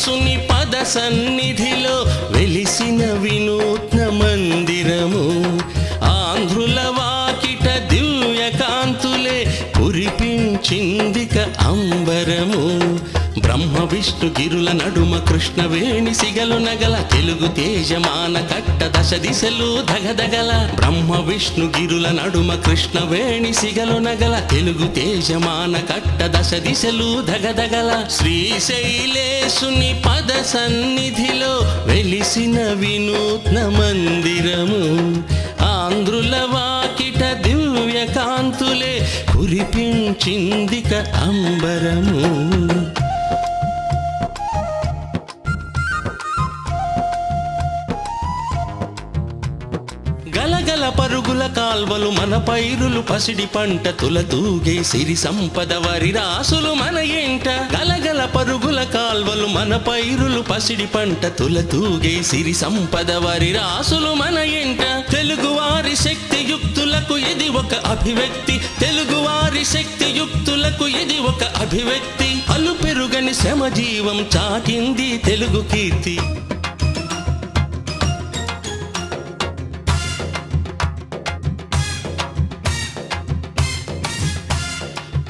శ్రీశైలేశుని పద సన్నిధిలో వెలిసిన వినూత్న మందిరము ఆంధ్రుల వాకిట దివ్య కాంతులే కురిపించిందిక అంబరము బ్రహ్మ విష్ణు గిరుల నడుమ కృష్ణవేణి సిగలు నగల తెలుగు తేజమాన కట్ట దశ దిశలు దగదగల బ్రహ్మ విష్ణు గిరుల నడుమ కృష్ణవేణి సిగలు నగల తెలుగు తేజమాన కట్ట దశ దిశలు దగదగల శ్రీశైలేశుని పద సన్నిధిలో వెలిసిన వినూత్న మందిరము ఆంధ్రుల వాకిట దివ్య కాంతులే కురిపించిందిక అంబరము గలగల పరుగుల కాల్వలు మన పైరులు పసిడి పంట తులతూగే సిరి సంపద వరి రాసులు మన ఎంట గలగల పరుగుల కాల్వలు మన పైరులు పసిడి పంట తులతూగే సిరి సంపద వరి రాసులు మన ఎంట తెలుగువారి శక్తియుక్తులకు ఇది ఒక అభివ్యక్తి తెలుగువారి శక్తియుక్తులకు ఇది ఒక అభివ్యక్తి అలు పెరుగని శ్రమజీవం చాటింది తెలుగు కీర్తి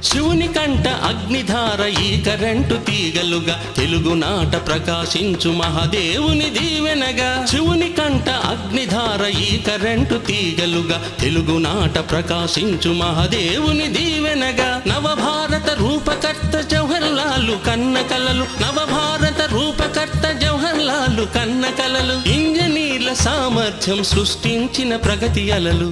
శివుని కంట అగ్నిధార ఈ కరెంటు తీగలుగా తెలుగునాట ప్రకాశించు మహాదేవుని దీవెనగా శివుని కంట అగ్నిధార ఈ కరెంటు తీగలుగా తెలుగునాట ప్రకాశించు మహాదేవుని దీవెనగా నవభారత రూపకర్త జవహర్లాలు కన్న కలలు నవభారత రూపకర్త జవహర్లాలు కన్న కలలు ఇంజనీర్ల సామర్థ్యం సృష్టించిన ప్రగతి అలలు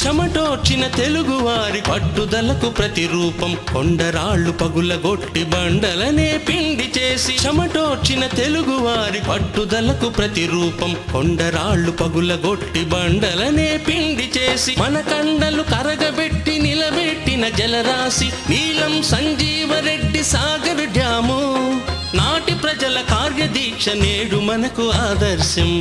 చెమటోర్చిన తెలుగువారి పట్టుదలకు ప్రతిరూపం కొండరాళ్లు పగులగొట్టి బండలనే పిండి చేసి చెమటోర్చిన తెలుగువారి పట్టుదలకు ప్రతిరూపం కొండరాళ్లు పగులగొట్టి బండలనే పిండి చేసి మన కండలు కరగబెట్టి నిలబెట్టిన జలరాశి నీలం సంజీవరెడ్డి సాగర్ డ్యాము నాటి ప్రజల కార్యదీక్ష నేడు మనకు ఆదర్శం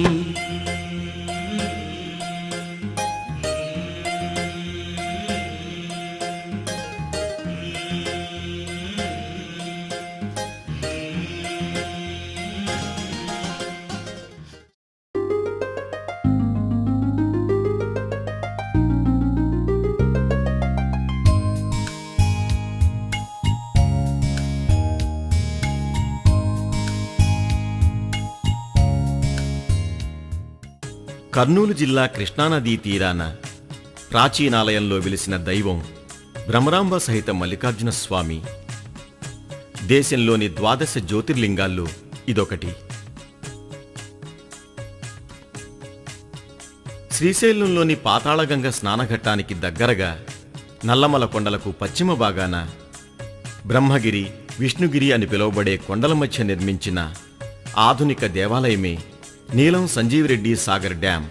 కర్నూలు జిల్లా కృష్ణానదీ తీరాన ప్రాచీనాలయంలో వెలిసిన దైవం భ్రమరాంబ సహిత మల్లికార్జున స్వామి. దేశంలోని 12 జ్యోతిర్లింగాల్లో ఇదొకటి. శ్రీశైలంలోని పాతాళగంగ స్నానఘట్టానికి దగ్గరగా నల్లమల కొండలకు పశ్చిమ భాగాన బ్రహ్మగిరి, విష్ణుగిరి అని పిలువబడే కొండల మధ్య నిర్మించిన ఆధునిక దేవాలయమే Neelam Sanjiva Reddy Sagar dam.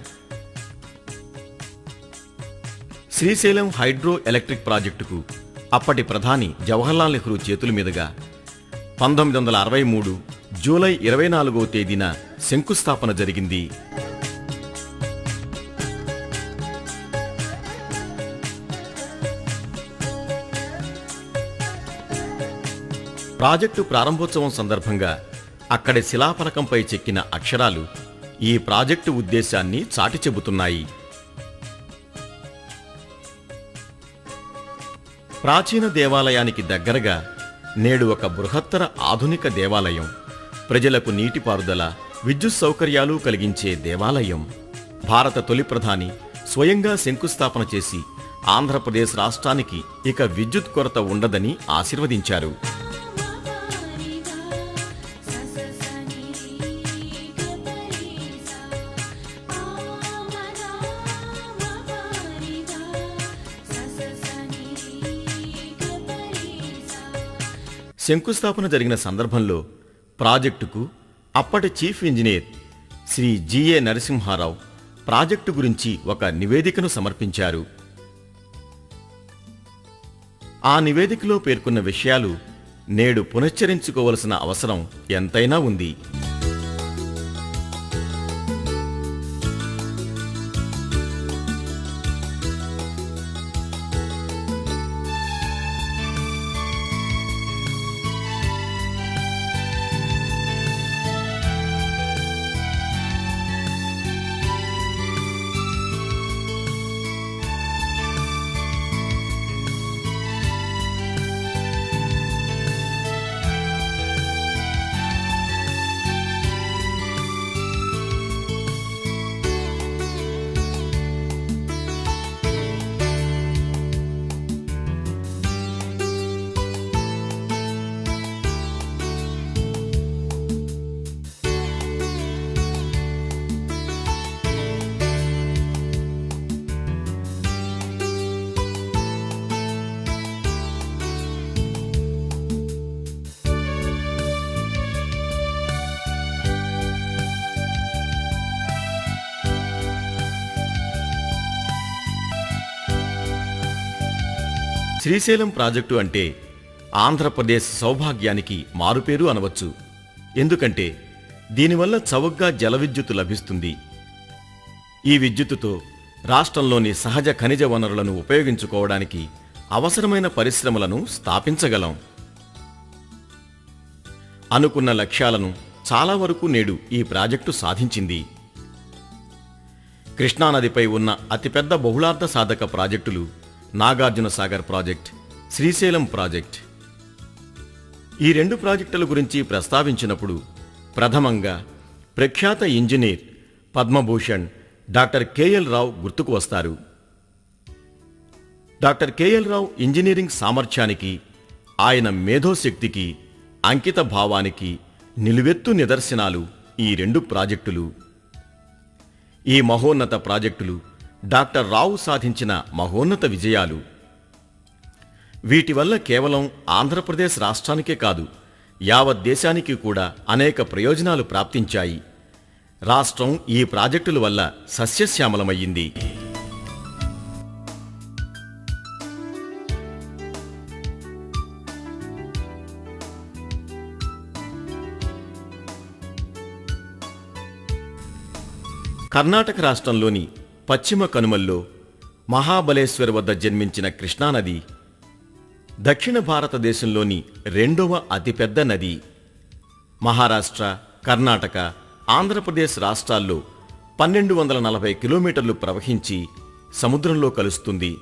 Srisailam hydro electric ప్రాజెక్టుకు అప్పటి ప్రధాని జవహర్లాల్ నెహ్రూ చేతుల మీదుగా 1963 జూలై 24వ తేదీన శంకుస్థాపన జరిగింది. ప్రాజెక్టు ప్రారంభోత్సవం సందర్భంగా అక్కడి శిలాఫలకంపై చెక్కిన అక్షరాలు ఈ ప్రాజెక్టు ఉద్దేశాన్ని చాటి చెబుతున్నాయి. ప్రాచీన దేవాలయానికి దగ్గరగా నేడు ఒక బృహత్తర ఆధునిక దేవాలయం, ప్రజలకు నీటిపారుదల, విద్యుత్ సౌకర్యాలు కలిగించే దేవాలయం. భారత తొలి ప్రధాని స్వయంగా శంకుస్థాపన చేసి ఆంధ్రప్రదేశ్ రాష్ట్రానికి ఇక విద్యుత్ కొరత ఉండదని ఆశీర్వదించారు. శంకుస్థాపన జరిగిన సందర్భంలో ప్రాజెక్టుకు అప్పటి chief engineer Shri G A Narasimha Rao project గురించి ఒక నివేదికను సమర్పించారు. ఆ నివేదికలో పేర్కొన్న విషయాలు నేడు పునశ్చరించుకోవలసిన అవసరం ఎంతైనా ఉంది. శ్రీశైలం ప్రాజెక్టు అంటే ఆంధ్రప్రదేశ్ సౌభాగ్యానికి మారుపేరు అనవచ్చు. ఎందుకంటే దీనివల్ల చౌకగా జల విద్యుత్తు లభిస్తుంది. ఈ విద్యుత్తుతో రాష్ట్రంలోని సహజ ఖనిజ వనరులను ఉపయోగించుకోవడానికి అవసరమైన పరిశ్రమలను స్థాపించగలం. అనుకున్న లక్ష్యాలను చాలా వరకు నేడు ఈ ప్రాజెక్టు సాధించింది. కృష్ణానదిపై ఉన్న అతిపెద్ద బహుళార్థ సాధక ప్రాజెక్టులు నాగార్జున సాగర్ ప్రాజెక్ట్, శ్రీశైలం ప్రాజెక్ట్. ఈ రెండు ప్రాజెక్టుల గురించి ప్రస్తావించినప్పుడు ప్రథమంగా ప్రఖ్యాత ఇంజనీర్ పద్మభూషణ్ డాక్టర్ కెఎల్ రావు గుర్తుకు వస్తారు. డాక్టర్ కెఎల్ రావు ఇంజనీరింగ్ సామర్థ్యానికి, ఆయన మేధోశక్తికి, అంకిత భావానికి నిలువెత్తు నిదర్శనాలు ఈ రెండు ప్రాజెక్టులు. ఈ మహోన్నత ప్రాజెక్టులు డాక్టర్ రావు సాధించిన మహోన్నత విజయాలు. వీటి వల్ల కేవలం ఆంధ్రప్రదేశ్ రాష్ట్రానికే కాదు, యావత్ దేశానికి కూడా అనేక ప్రయోజనాలు ప్రాప్తించాయి. రాష్ట్రం ఈ ప్రాజెక్టుల వల్ల సస్యశ్యామలమయ్యింది. కర్ణాటక రాష్ట్రంలోని పశ్చిమ కనుమల్లో మహాబలేశ్వర్ వద్ద జన్మించిన కృష్ణానది దక్షిణ భారతదేశంలోని రెండవ అతిపెద్ద నది. మహారాష్ట్ర, కర్ణాటక, ఆంధ్రప్రదేశ్ రాష్ట్రాల్లో 1240 కిలోమీటర్లు ప్రవహించి సముద్రంలో కలుస్తుంది.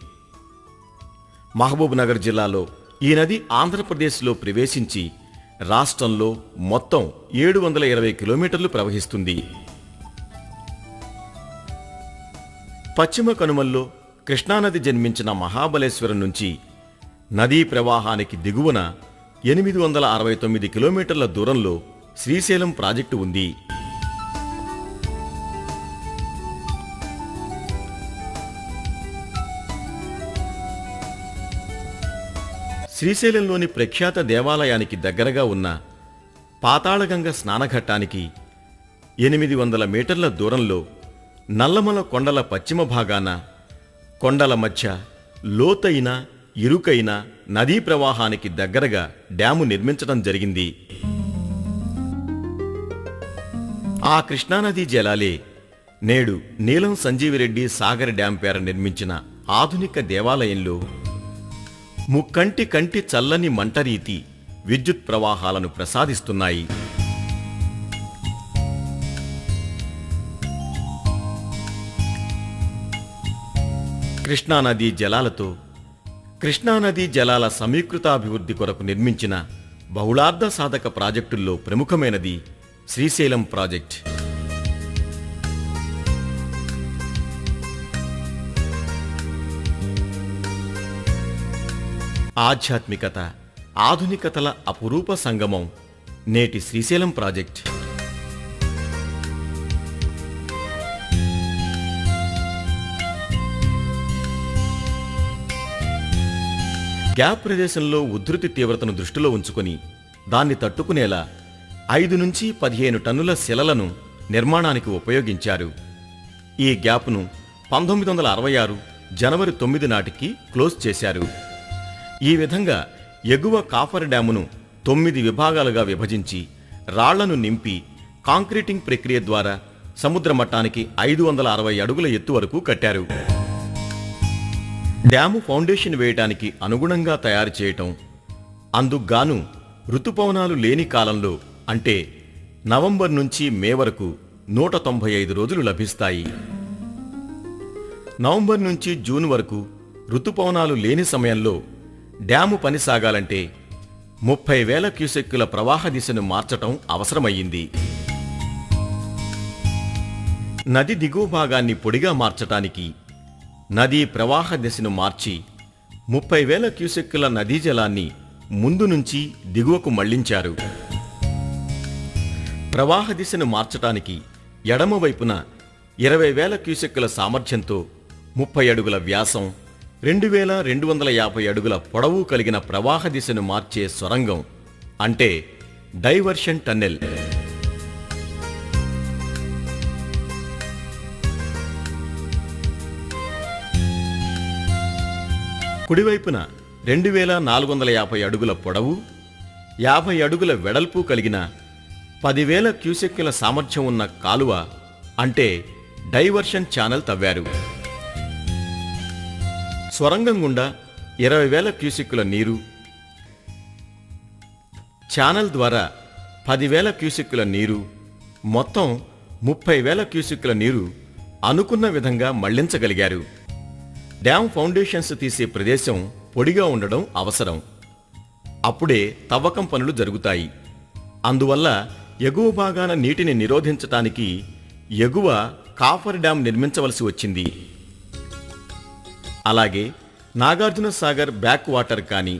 మహబూబ్ నగర్ జిల్లాలో ఈ నది ఆంధ్రప్రదేశ్లో ప్రవేశించి రాష్ట్రంలో మొత్తం 720 కిలోమీటర్లు ప్రవహిస్తుంది. పశ్చిమ కనుమల్లో కృష్ణానది జన్మించిన మహాబలేశ్వరం నుంచి నదీ ప్రవాహానికి దిగువన 869 కిలోమీటర్ల దూరంలో శ్రీశైలం ప్రాజెక్టు ఉంది. శ్రీశైలంలోని ప్రఖ్యాత దేవాలయానికి దగ్గరగా ఉన్న పాతాళగంగ స్నానఘట్టానికి 800 మీటర్ల దూరంలో నల్లమల కొండల పశ్చిమ భాగాన కొండల మధ్య లోతైన ఇరుకైన నదీ ప్రవాహానికి దగ్గరగా డ్యాము నిర్మించడం జరిగింది. ఆ కృష్ణానదీ జలాలే నేడు నీలం సంజీవిరెడ్డి సాగర్ డ్యాం పేర నిర్మించిన ఆధునిక దేవాలయంలో ముక్కంటి కంటి చల్లని మంటరీతి విద్యుత్ ప్రవాహాలను ప్రసాదిస్తున్నాయి. కృష్ణానదీ జలాలతో కృష్ణానదీ జలాల సమీకృతాభివృద్ధి కొరకు నిర్మించిన బహుళార్థ సాధక ప్రాజెక్టుల్లో ప్రముఖమైనది శ్రీశైలం ప్రాజెక్ట్. ఆధ్యాత్మికత, ఆధునికతల అపురూప సంగమం నేటి శ్రీశైలం ప్రాజెక్ట్. గ్యాప్ ప్రదేశంలో ఉధృతి తీవ్రతను దృష్టిలో ఉంచుకొని దాన్ని తట్టుకునేలా 5 నుంచి 15 టన్నుల శిలలను నిర్మాణానికి ఉపయోగించారు. ఈ గ్యాప్ను 1966 జనవరి 9 నాటికి క్లోజ్ చేశారు. ఈ విధంగా ఎగువ కాఫర్ డ్యామును 9 విభాగాలుగా విభజించి రాళ్లను నింపి కాంక్రీటింగ్ ప్రక్రియ ద్వారా సముద్ర మట్టానికి 560 అడుగుల ఎత్తు వరకు కట్టారు. డ్యాము ఫౌండేషన్ వేయటానికి అనుగుణంగా తయారు చేయటం, అందుకుగాను ఋతుపవనాలు లేని కాలంలో అంటే నవంబర్ నుంచి మే వరకు 195 రోజులు లభిస్తాయి. నవంబర్ నుంచి జూన్ వరకు ఋతుపవనాలు లేని సమయంలో డ్యాము పని సాగాలంటే 30,000 క్యూసెక్కుల ప్రవాహ దిశను మార్చటం అవసరమయ్యింది. నది దిగువ భాగాన్ని పొడిగా మార్చటానికి నదీ ప్రవాహ దిశను మార్చి 30,000 క్యూసెక్కుల నదీ జలాన్ని ముందు నుంచి దిగువకు మళ్లించారు. ప్రవాహ దిశను మార్చటానికి ఎడమవైపున 20,000 క్యూసెక్కుల సామర్థ్యంతో 30 అడుగుల వ్యాసం, 2,250 అడుగుల పొడవు కలిగిన ప్రవాహ దిశను మార్చే సొరంగం అంటే డైవర్షన్ టన్నెల్. కుడివైపున 2450 అడుగుల పొడవు, 50 అడుగుల వెడల్పు కలిగిన 10,000 క్యూసెక్కుల సామర్థ్యం ఉన్న కాలువ అంటే డైవర్షన్ ఛానల్ తవ్వారు. స్వరంగం గుండా 20,000 క్యూసెక్కుల నీరు, ఛానల్ ద్వారా 10,000 క్యూసెక్కుల నీరు, మొత్తం 30,000 క్యూసెక్కుల నీరు అనుకున్న విధంగా మళ్లించగలిగారు. డ్యాం ఫౌండేషన్స్ తీసే ప్రదేశం పొడిగా ఉండడం అవసరం. అప్పుడే తవ్వకం పనులు జరుగుతాయి. అందువల్ల ఎగువ భాగాన నీటిని నిరోధించటానికి ఎగువ కాఫర్ డ్యాం నిర్మించవలసి వచ్చింది. అలాగే నాగార్జున సాగర్ బ్యాక్ వాటర్ కానీ,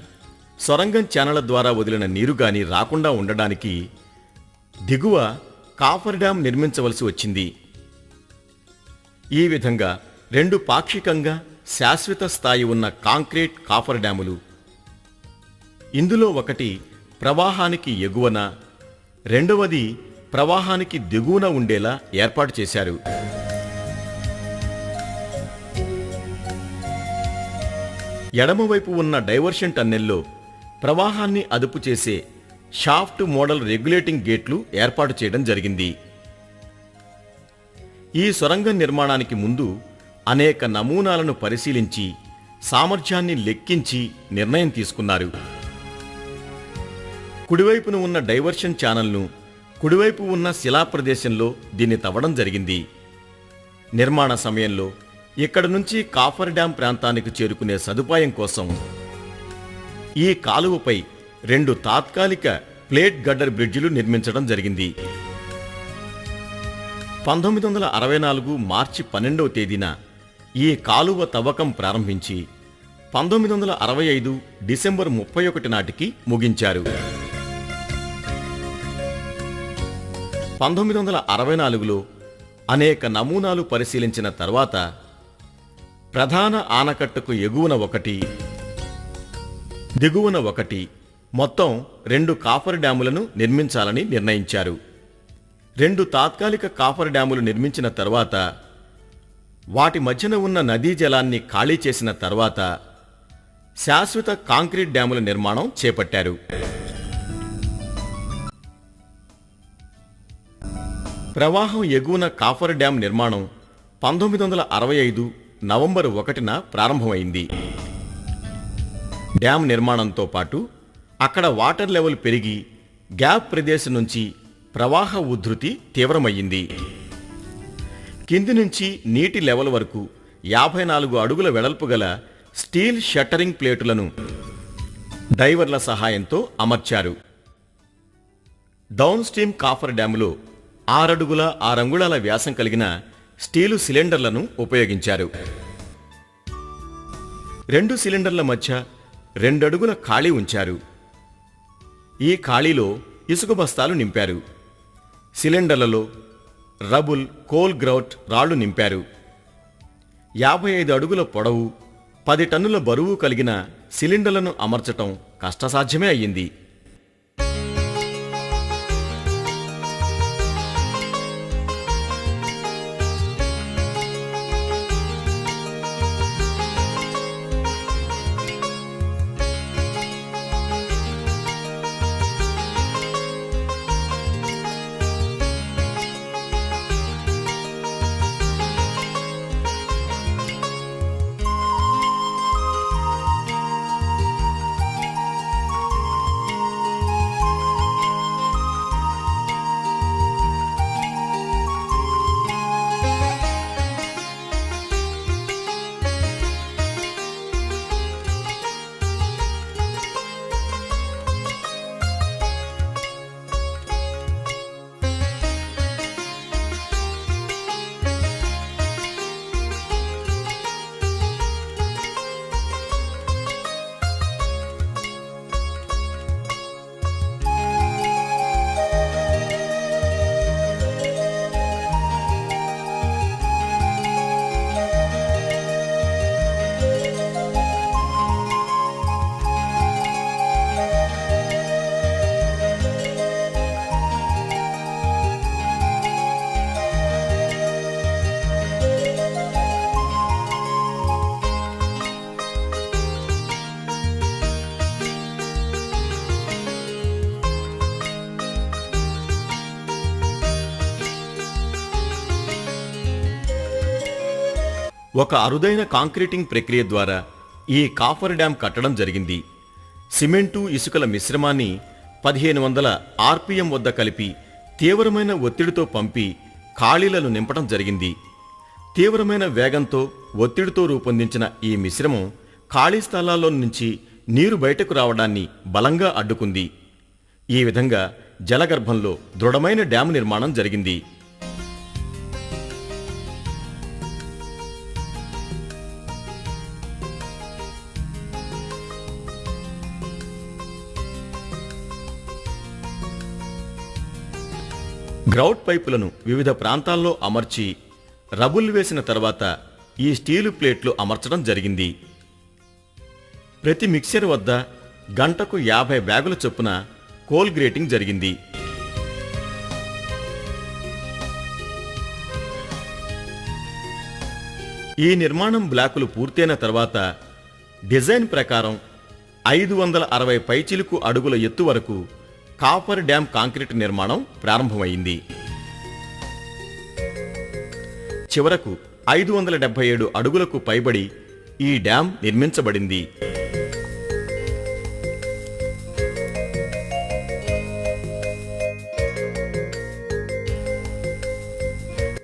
సొరంగం ఛానళ్ల ద్వారా వదిలిన నీరు గాని రాకుండా ఉండడానికి దిగువ కాఫర్ డ్యాం నిర్మించవలసి వచ్చింది. ఈ విధంగా 2 పాక్షికంగా శాశ్వత స్థాయి ఉన్న కాంక్రీట్ కాఫర్ డ్యాములు, ఇందులో ఒకటి ప్రవాహానికి ఎగువన, రెండవది ప్రవాహానికి దిగువన ఉండేలా ఏర్పాటు చేశారు. ఎడమవైపు ఉన్న డైవర్షన్ టన్నెల్లో ప్రవాహాన్ని అదుపు చేసే షాఫ్ట్ మోడల్ రెగ్యులేటింగ్ గేట్లు ఏర్పాటు చేయడం జరిగింది. ఈ సొరంగం నిర్మాణానికి ముందు అనేక నమూనాలను పరిశీలించి సామర్థ్యాన్ని లెక్కించి నిర్ణయం తీసుకున్నారు. కుడివైపున ఉన్న డైవర్షన్ ఛానల్ను, కుడివైపు ఉన్న శిలా ప్రదేశంలో దీన్ని తవ్వడం జరిగింది. నిర్మాణ సమయంలో ఇక్కడి నుంచి కాఫర్ డ్యాం ప్రాంతానికి చేరుకునే సదుపాయం కోసం ఈ కాలువపై 2 తాత్కాలిక ప్లేట్ గడ్డర్ బ్రిడ్జిలు నిర్మించడం జరిగింది. 1964 మార్చి 12వ తేదీన ఈ కాలువ తవ్వకం ప్రారంభించి 1965 డిసెంబర్ 31 నాటికి ముగించారు. 1964లో అనేక నమూనాలు పరిశీలించిన తర్వాత ప్రధాన ఆనకట్టకు ఎగువన ఒకటి, దిగువన ఒకటి, మొత్తం 2 కాఫర్ డ్యాములను నిర్మించాలని నిర్ణయించారు. 2 తాత్కాలిక కాఫర్ డ్యాములు నిర్మించిన తర్వాత వాటి మధ్యన ఉన్న నదీ జలాన్ని ఖాళీ చేసిన తర్వాత శాశ్వత కాంక్రీట్ డ్యాముల నిర్మాణం చేపట్టారు. ప్రవాహం ఎగువన కాఫర్ డ్యాం నిర్మాణం 1965 నవంబర్ 1న ప్రారంభమైంది. డ్యాం నిర్మాణంతో పాటు అక్కడ వాటర్ లెవెల్ పెరిగి గ్యాప్ ప్రదేశం నుంచి ప్రవాహ ఉధృతి తీవ్రమయ్యింది. కింది నుంచి నీటి లెవెల్ వరకు 54 అడుగుల వెడల్పు గల స్టీల్ షట్టరింగ్ ప్లేటులను డైవర్ల సహాయంతో అమర్చారు. డౌన్ స్ట్రీమ్ కాఫర్ డ్యాములో 6 అడుగుల 6 అంగుళాల వ్యాసం కలిగిన స్టీలు సిలిండర్లను ఉపయోగించారు. 2 సిలిండర్ల మధ్య 2 అడుగుల ఖాళీ ఉంచారు. ఈ ఖాళీలో ఇసుక బస్తాలు నింపారు. సిలిండర్లలో రబుల్, కోల్ గ్రౌట్ రాళ్లు నింపారు. 55 అడుగుల పొడవు, 10 టన్నుల బరువు కలిగిన సిలిండర్లను అమర్చటం కష్టసాధ్యమే అయ్యింది. ఒక అరుదైన కాంక్రీటింగ్ ప్రక్రియ ద్వారా ఈ కాఫర్ డ్యాం కట్టడం జరిగింది. సిమెంటు ఇసుకల మిశ్రమాన్ని 1500 ఆర్పిఎం వద్ద కలిపి తీవ్రమైన ఒత్తిడితో పంపి ఖాళీలను నింపడం జరిగింది. తీవ్రమైన వేగంతో ఒత్తిడితో రూపొందించిన ఈ మిశ్రమం ఖాళీ స్థలాల్లో నుంచి నీరు బయటకు రావడాన్ని బలంగా అడ్డుకుంది. ఈ విధంగా జలగర్భంలో దృఢమైన డ్యాము నిర్మాణం జరిగింది. గ్రౌట్ పైపులను వివిధ ప్రాంతాల్లో అమర్చి రబుల్ వేసిన తర్వాత ఈ స్టీలు ప్లేట్లు అమర్చడం జరిగింది. ప్రతి మిక్సర్ వద్ద గంటకు 50 బ్యాగుల చొప్పున కోల్ గ్రేటింగ్ జరిగింది. ఈ నిర్మాణం బ్లాకులు పూర్తయిన తర్వాత డిజైన్ ప్రకారం 560 పైచిలుకు అడుగుల ఎత్తు వరకు కాఫర్ డ్యాం కాంక్రీట్ నిర్మాణం ప్రారంభమైంది. చివరకు 577 అడుగులకు పైబడి ఈ డ్యాం నిర్మించబడింది.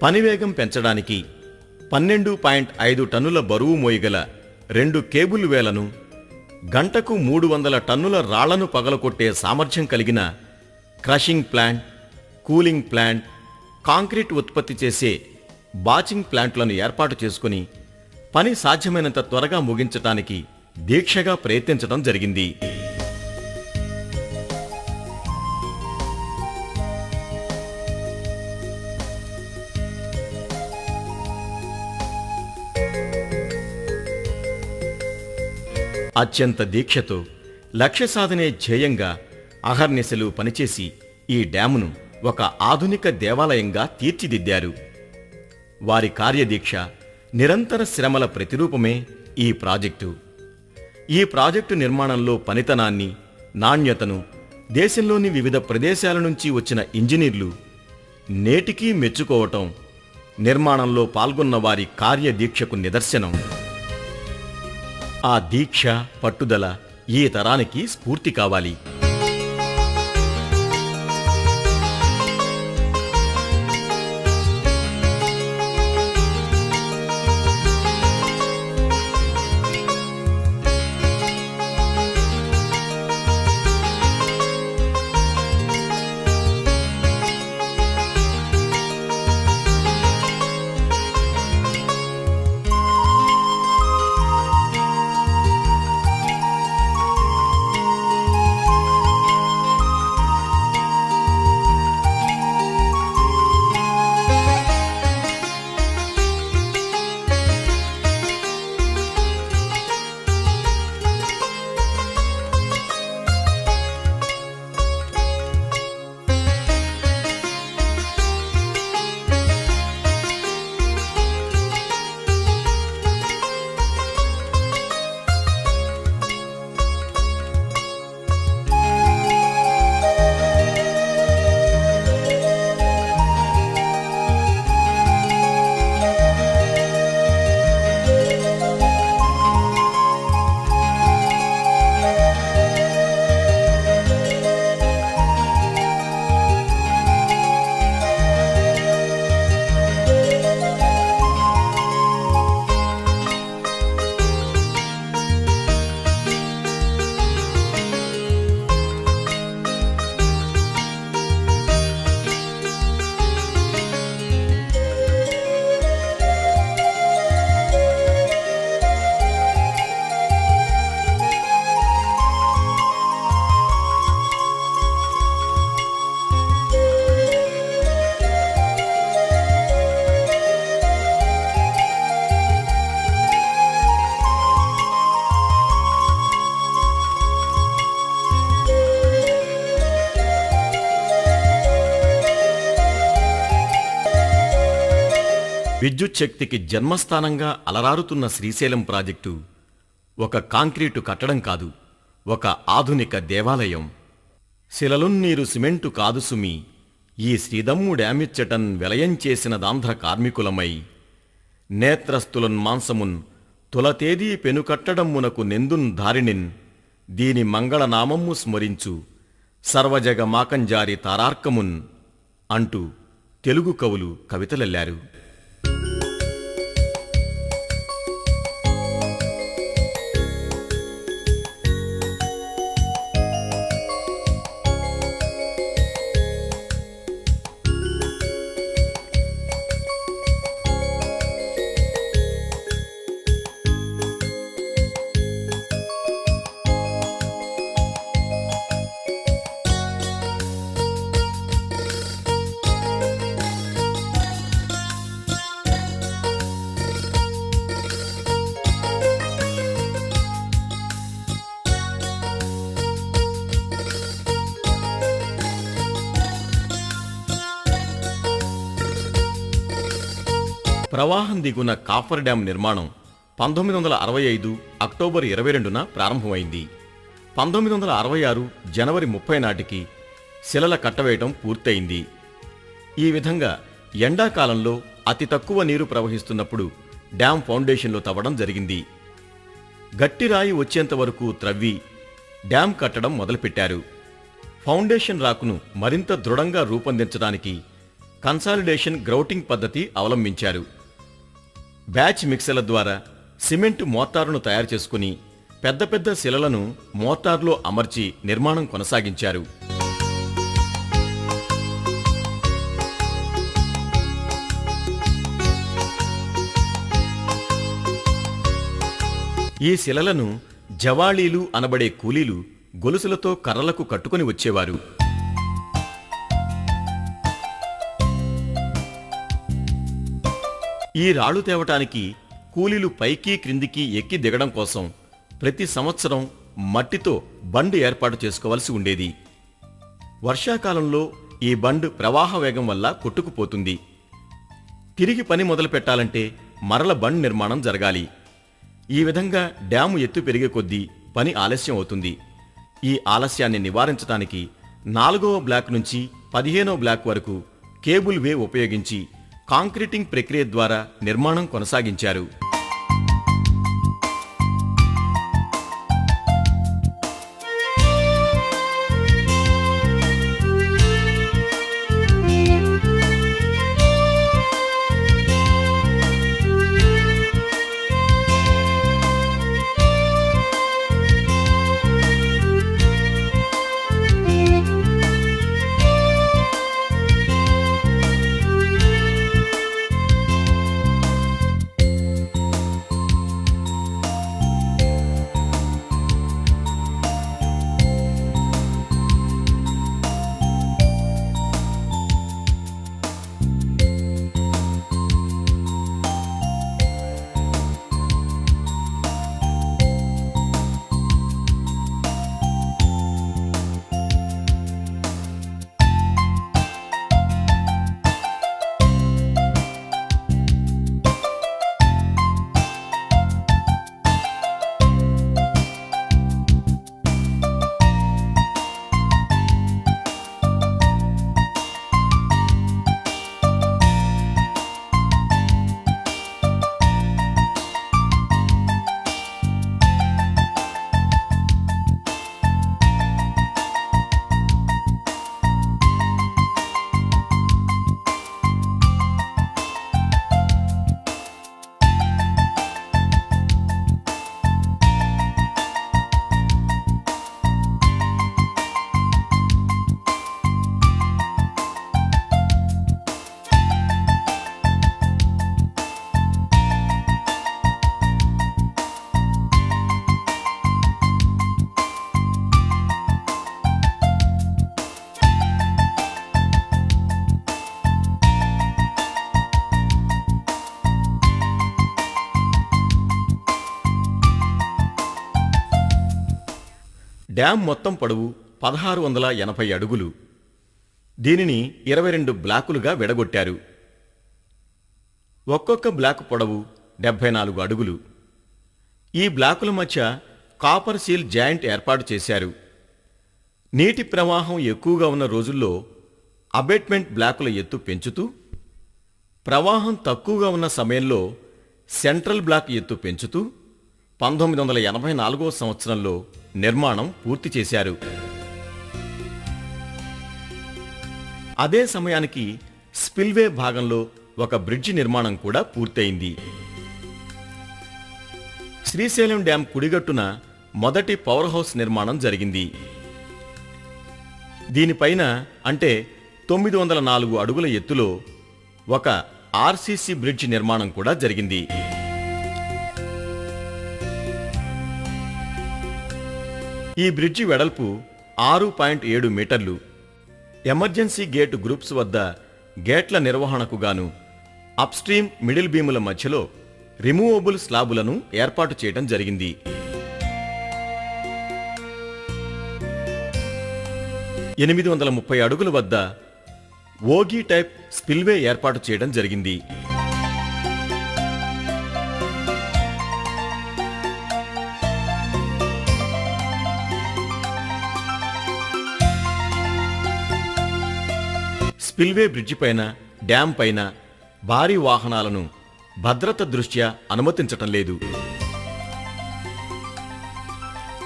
పనివేగం పెంచడానికి 12.5 టన్నుల బరువు మోయగల 2 కేబుల్ వేలను, గంటకు 300 టన్నుల రాళ్లను పగలకొట్టే సామర్థ్యం కలిగిన crushing plant, cooling plant, concrete ఉత్పత్తి చేసే బాచింగ్ ప్లాంట్లను ఏర్పాటు చేసుకుని పని సాధ్యమైనంత త్వరగా ముగించటానికి దీక్షగా ప్రయత్నించడం జరిగింది. అత్యంత దీక్షతో లక్ష్య సాధనే ధ్యేయంగా అహర్నిశలు పనిచేసి ఈ డ్యామును ఒక ఆధునిక దేవాలయంగా తీర్చిదిద్దారు. వారి కార్యదీక్ష, నిరంతర శ్రమల ప్రతిరూపమే ఈ ప్రాజెక్టు. ఈ ప్రాజెక్టు నిర్మాణంలో పనితనాన్ని, నాణ్యతను దేశంలోని వివిధ ప్రదేశాల నుంచి వచ్చిన ఇంజనీర్లు నేటికీ మెచ్చుకోవటం నిర్మాణంలో పాల్గొన్న వారి కార్యదీక్షకు నిదర్శనం. ఆ దీక్ష, పట్టుదల ఈ తరానికి స్ఫూర్తి కావాలి. విద్యుత్ శక్తికి జన్మస్థానంగా అలరారుతున్న శ్రీశైలం ప్రాజెక్టు ఒక కాంక్రీటు కట్టడం కాదు, ఒక ఆధునిక దేవాలయం. శిలలున్నీరు సిమెంటు కాదు సుమి, ఈ శ్రీదమ్ము డ్యామిచ్చటన్ వెలయం చేసినదాంధ్ర కార్మికులమై. నేత్రస్థులన్మాంసమున్ తులతేదీ పెనుకట్టడమ్మునకు నెందున్ ధారిణిన్ దీని మంగళనామమ్ము స్మరించు సర్వజగ మాకంజారి తారార్కమున్ అంటూ తెలుగు కవులు కవితలెల్లారు. ప్రవాహం దిగున కాఫర్ డ్యాం నిర్మాణం 1965 అక్టోబర్ 22న ప్రారంభమైంది. 1966 జనవరి 30 నాటికి శిలల కట్టవేయటం పూర్తయింది. ఈ విధంగా ఎండాకాలంలో అతి తక్కువ నీరు ప్రవహిస్తున్నప్పుడు డ్యాం ఫౌండేషన్లో తవ్వడం జరిగింది. గట్టి రాయి వచ్చేంత వరకు త్రవ్వి డ్యాం కట్టడం మొదలుపెట్టారు. ఫౌండేషన్ రాకును మరింత దృఢంగా రూపొందించడానికి కన్సాలిడేషన్ గ్రౌటింగ్ పద్ధతి అవలంబించారు. బ్యాచ్ మిక్సర్ల ద్వారా సిమెంటు మోర్టారును తయారు చేసుకుని పెద్ద పెద్ద శిలలను మోర్టార్లో అమర్చి నిర్మాణం కొనసాగించారు. ఈ శిలలను జవాళీలు అనబడే కూలీలు గొలుసులతో కర్రలకు కట్టుకుని వచ్చేవారు. ఈ రాళ్లు తేవటానికి కూలీలు పైకి క్రిందికి ఎక్కి దిగడం కోసం ప్రతి సంవత్సరం మట్టితో బండ్ ఏర్పాటు చేసుకోవలసి ఉండేది. వర్షాకాలంలో ఈ బండ్ ప్రవాహ వేగం వల్ల కొట్టుకుపోతుంది. తిరిగి పని మొదలు పెట్టాలంటే మరల బండ్ నిర్మాణం జరగాలి. ఈ విధంగా డ్యాము ఎత్తు పెరిగే కొద్దీ పని ఆలస్యం అవుతుంది. ఈ ఆలస్యాన్ని నివారించడానికి 4వ బ్లాక్ నుంచి 15వ బ్లాక్ వరకు కేబుల్ వే ఉపయోగించి కాంక్రీటింగ్ ప్రక్రియ ద్వారా నిర్మాణం కొనసాగించారు. డ్యాం మొత్తం పొడవు 1680 అడుగులు. దీనిని 22 బ్లాకులుగా విడగొట్టారు. ఒక్కొక్క బ్లాకు పొడవు 74 అడుగులు. ఈ బ్లాకుల మధ్య కాపర్ సీల్ జాయింట్ ఏర్పాటు చేశారు. నీటి ప్రవాహం ఎక్కువగా ఉన్న రోజుల్లో అబేట్మెంట్ బ్లాకుల ఎత్తు పెంచుతూ, ప్రవాహం తక్కువగా ఉన్న సమయంలో సెంట్రల్ బ్లాక్ ఎత్తు పెంచుతూ 1984 సంవత్సరంలో నిర్మాణం పూర్తి చేశారు. అదే సమయానికి స్పిల్వే భాగంలో ఒక బ్రిడ్జి నిర్మాణం కూడా పూర్తయింది. శ్రీశైలం డ్యాం కుడిగట్టున మొదటి పవర్ హౌస్ నిర్మాణం జరిగింది. దీనిపైన అంటే 904 అడుగుల ఎత్తులో ఒక ఆర్సీసీ బ్రిడ్జ్ నిర్మాణం కూడా జరిగింది. ఈ బ్రిడ్జి వెడల్పు 6.7 మీటర్లు. ఎమర్జెన్సీ గేటు గ్రూప్స్ వద్ద గేట్ల నిర్వహణకు గాను అప్స్ట్రీమ్ మిడిల్ బీముల మధ్యలో రిమూవబుల్ స్లాబులను ఏర్పాటు చేయడం జరిగింది. ఎనిమిది 830 అడుగుల వద్ద ఓగీ టైప్ స్పిల్వే ఏర్పాటు చేయడం జరిగింది. స్పిల్వే బ్రిడ్జి పైన, డ్యాం పైన భారీ వాహనాలను భద్రత దృష్ట్యా అనుమతించటం లేదు.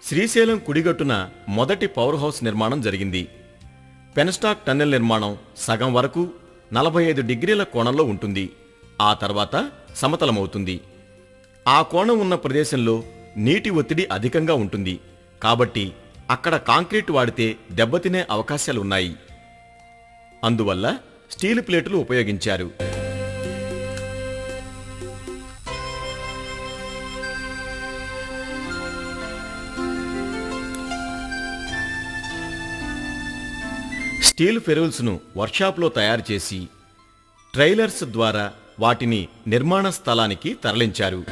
శ్రీశైలం కుడిగట్టున మొదటి పవర్ హౌస్ నిర్మాణం జరిగింది. పెన్స్టాక్ టన్నెల్ నిర్మాణం సగం వరకు 45 డిగ్రీల కోణంలో ఉంటుంది. ఆ తర్వాత సమతలమవుతుంది. ఆ కోణం ఉన్న ప్రదేశంలో నీటి ఒత్తిడి అధికంగా ఉంటుంది. కాబట్టి అక్కడ కాంక్రీట్ వాడితే దెబ్బతినే అవకాశాలున్నాయి. అందువల్ల స్టీల్ ప్లేటులు ఉపయోగించారు. స్టీల్ ఫెరూల్స్ను వర్క్షాప్లో తయారు చేసి ట్రైలర్స్ ద్వారా వాటిని నిర్మాణ స్థలానికి తరలించారు.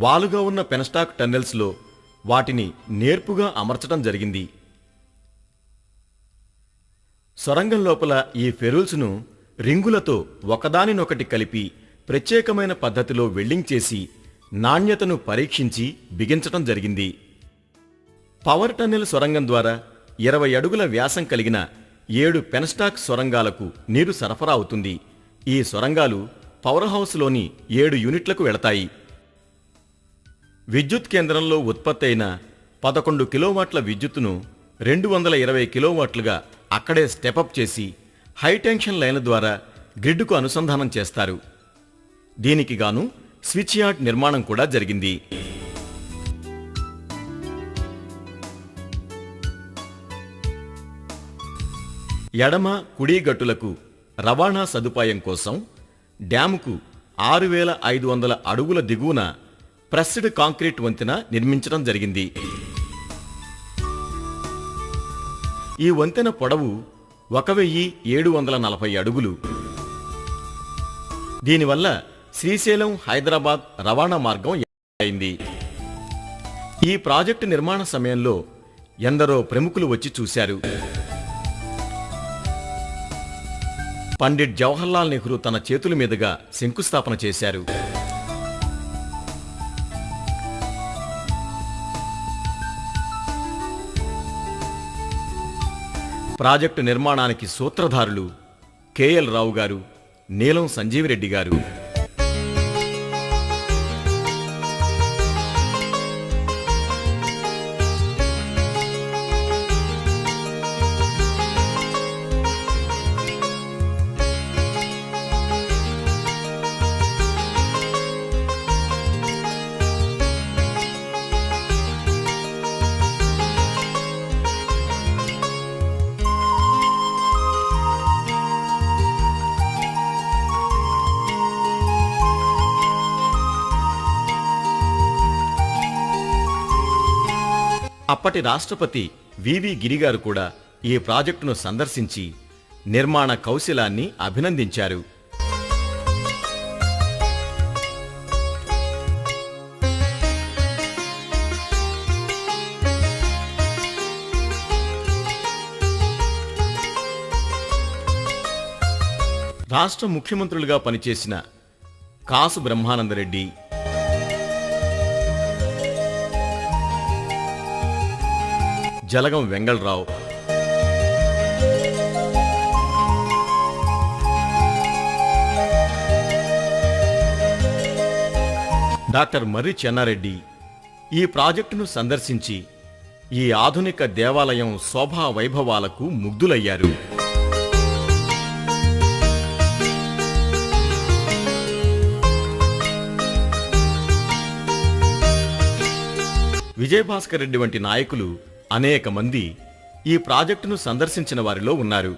వాలుగా ఉన్న పెన్స్టాక్ టన్నెల్స్లో వాటిని నేర్పుగా అమర్చడం జరిగింది. సొరంగం లోపల ఈ ఫెరూల్స్ను రింగులతో ఒకదానినొకటి కలిపి ప్రత్యేకమైన పద్ధతిలో వెల్డింగ్ చేసి నాణ్యతను పరీక్షించి బిగించటం జరిగింది. పవర్ టన్నెల్ సొరంగం ద్వారా 20 అడుగుల వ్యాసం కలిగిన 7 పెన్స్టాక్ సొరంగాలకు నీరు సరఫరా అవుతుంది. ఈ సొరంగాలు పవర్ హౌస్లోని 7 యూనిట్లకు వెళతాయి. విద్యుత్ కేంద్రంలో ఉత్పత్తి అయిన 11 కిలోవాట్ల విద్యుత్తును 220 కిలోవాట్లుగా అక్కడే స్టెపప్ చేసి హైటెన్షన్ లైన్ల ద్వారా గ్రిడ్కు అనుసంధానం చేస్తారు. దీనికి గాను స్విచ్ యార్డ్ నిర్మాణం కూడా జరిగింది. ఎడమ కుడి గట్టులకు రవాణా సదుపాయం కోసం డ్యాముకు 6500 అడుగుల దిగువన ప్రెస్డ్ కాంక్రీట్ వంతెన నిర్మించడం జరిగింది. ఈ వంతెన పొడవు 1740 అడుగులు. దీనివల్ల శ్రీశైలం హైదరాబాద్ రవాణా మార్గం అయింది. ఈ ప్రాజెక్టు నిర్మాణ సమయంలో ఎందరో ప్రముఖులు వచ్చి చూశారు. పండిట్ జవహర్లాల్ నెహ్రూ తన చేతుల మీదుగా శంకుస్థాపన చేశారు. ప్రాజెక్టు నిర్మాణానికి సూత్రధారులు కెఎల్ రావు గారు, నీలం సంజీవిరెడ్డి గారు. అప్పటి రాష్ట్రపతి వివి గిరిగారు కూడా ఈ ప్రాజెక్టును సందర్శించి నిర్మాణ కౌశలాన్ని అభినందించారు. రాష్ట్ర ముఖ్యమంత్రులుగా పనిచేసిన కాసు బ్రహ్మానందరెడ్డి, జలగం వెంగళరావు, డాక్టర్ మర్రి చెన్నారెడ్డి ఈ ప్రాజెక్టును సందర్శించి ఈ ఆధునిక దేవాలయం శోభా వైభవాలకు ముగ్ధులయ్యారు. విజయభాస్కర్ రెడ్డి వంటి నాయకులు అనేక మంది ఈ ప్రాజెక్టును సందర్శించిన వారిలో ఉన్నారు.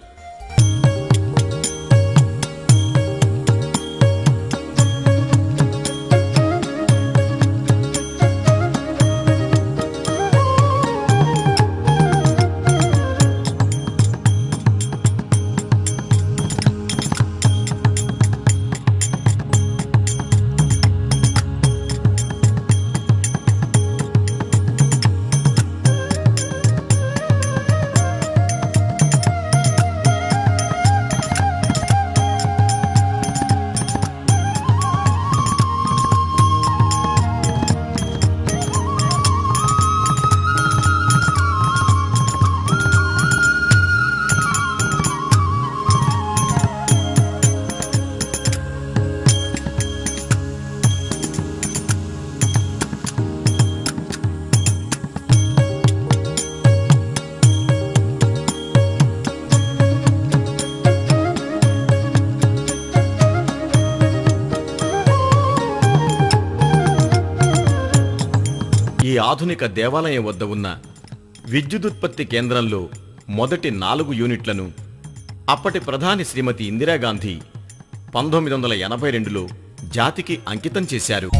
ఈ ఆధునిక దేవాలయం వద్ద ఉన్న విద్యుదుత్పత్తి కేంద్రంలో మొదటి 4 యూనిట్లను అప్పటి ప్రధాని శ్రీమతి ఇందిరాగాంధీ 1982లో జాతికి అంకితం చేశారు.